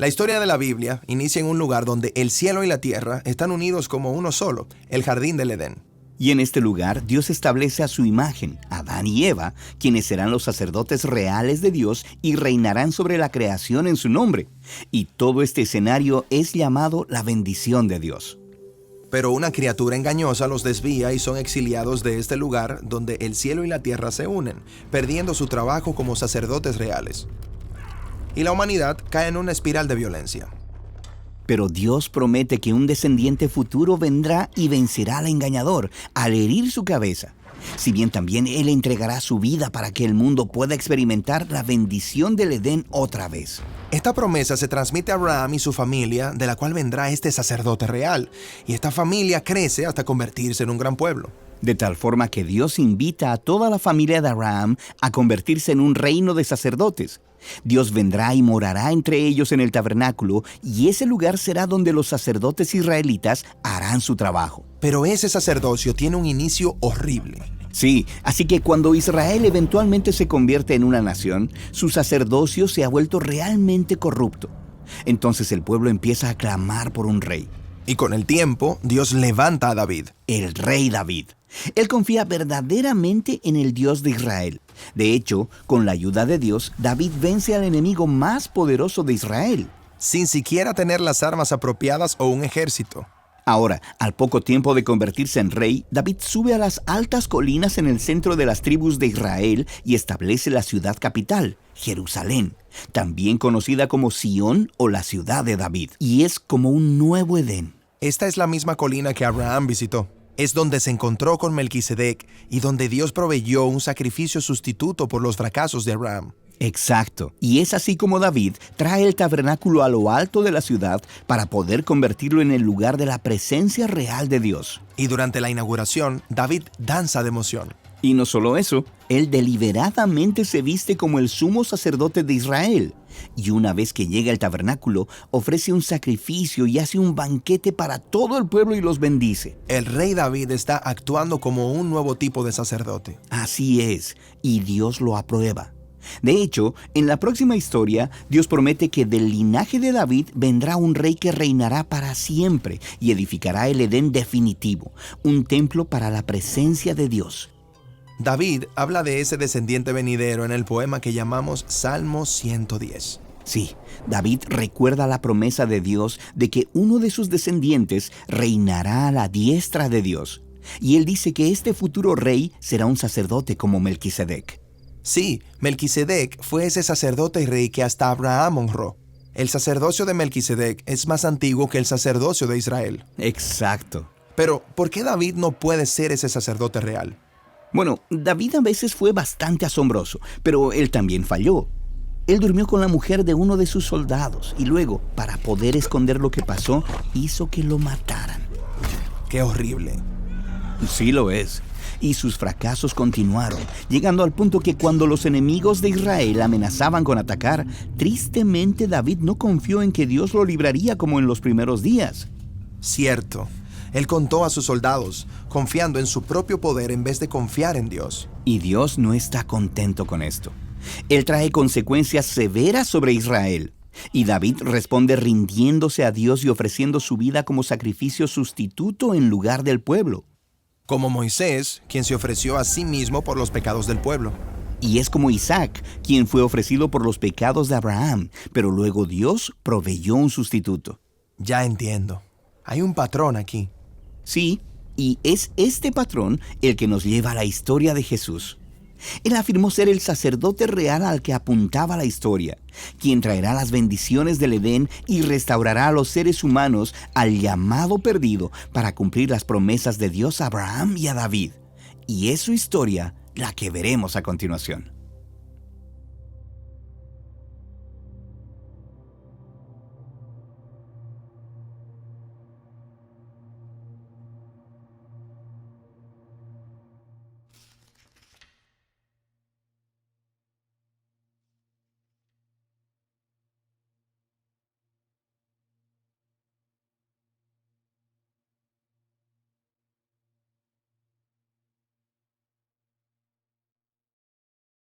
La historia de la Biblia inicia en un lugar donde el cielo y la tierra están unidos como uno solo, el jardín del Edén. Y en este lugar Dios establece a su imagen, a Adán y Eva, quienes serán los sacerdotes reales de Dios y reinarán sobre la creación en su nombre. Y todo este escenario es llamado la bendición de Dios. Pero una criatura engañosa los desvía y son exiliados de este lugar donde el cielo y la tierra se unen, perdiendo su trabajo como sacerdotes reales. Y la humanidad cae en una espiral de violencia. Pero Dios promete que un descendiente futuro vendrá y vencerá al engañador al herir su cabeza. Si bien también Él entregará su vida para que el mundo pueda experimentar la bendición del Edén otra vez. Esta promesa se transmite a Abraham y su familia, de la cual vendrá este sacerdote real. Y esta familia crece hasta convertirse en un gran pueblo. De tal forma que Dios invita a toda la familia de Abraham a convertirse en un reino de sacerdotes. Dios vendrá y morará entre ellos en el tabernáculo, y ese lugar será donde los sacerdotes israelitas harán su trabajo. Pero ese sacerdocio tiene un inicio horrible. Sí, así que cuando Israel eventualmente se convierte en una nación, su sacerdocio se ha vuelto realmente corrupto. Entonces el pueblo empieza a clamar por un rey. Y con el tiempo, Dios levanta a David. El rey David. Él confía verdaderamente en el Dios de Israel. De hecho, con la ayuda de Dios, David vence al enemigo más poderoso de Israel, sin siquiera tener las armas apropiadas o un ejército. Ahora, al poco tiempo de convertirse en rey, David sube a las altas colinas en el centro de las tribus de Israel y establece la ciudad capital, Jerusalén, también conocida como Sión o la ciudad de David, y es como un nuevo Edén. Esta es la misma colina que Abraham visitó. Es donde se encontró con Melquisedec y donde Dios proveyó un sacrificio sustituto por los fracasos de Abraham. Exacto. Y es así como David trae el tabernáculo a lo alto de la ciudad para poder convertirlo en el lugar de la presencia real de Dios. Y durante la inauguración, David danza de emoción. Y no solo eso, él deliberadamente se viste como el sumo sacerdote de Israel. Y una vez que llega al tabernáculo, ofrece un sacrificio y hace un banquete para todo el pueblo y los bendice. El rey David está actuando como un nuevo tipo de sacerdote. Así es, y Dios lo aprueba. De hecho, en la próxima historia, Dios promete que del linaje de David vendrá un rey que reinará para siempre y edificará el Edén definitivo, un templo para la presencia de Dios. David habla de ese descendiente venidero en el poema que llamamos Salmo 110. Sí, David recuerda la promesa de Dios de que uno de sus descendientes reinará a la diestra de Dios. Y él dice que este futuro rey será un sacerdote como Melquisedec. Sí, Melquisedec fue ese sacerdote y rey que hasta Abraham honró. El sacerdocio de Melquisedec es más antiguo que el sacerdocio de Israel. Exacto. Pero, ¿por qué David no puede ser ese sacerdote real? Bueno, David a veces fue bastante asombroso, pero él también falló. Él durmió con la mujer de uno de sus soldados y luego, para poder esconder lo que pasó, hizo que lo mataran. ¡Qué horrible! Sí lo es. Y sus fracasos continuaron, llegando al punto que cuando los enemigos de Israel amenazaban con atacar, tristemente David no confió en que Dios lo libraría como en los primeros días. Cierto. Él contó a sus soldados, confiando en su propio poder en vez de confiar en Dios. Y Dios no está contento con esto. Él trae consecuencias severas sobre Israel. Y David responde rindiéndose a Dios y ofreciendo su vida como sacrificio sustituto en lugar del pueblo. Como Moisés, quien se ofreció a sí mismo por los pecados del pueblo. Y es como Isaac, quien fue ofrecido por los pecados de Abraham, pero luego Dios proveyó un sustituto. Ya entiendo. Hay un patrón aquí. Sí, y es este patrón el que nos lleva a la historia de Jesús. Él afirmó ser el sacerdote real al que apuntaba la historia, quien traerá las bendiciones del Edén y restaurará a los seres humanos al llamado perdido para cumplir las promesas de Dios a Abraham y a David. Y es su historia la que veremos a continuación.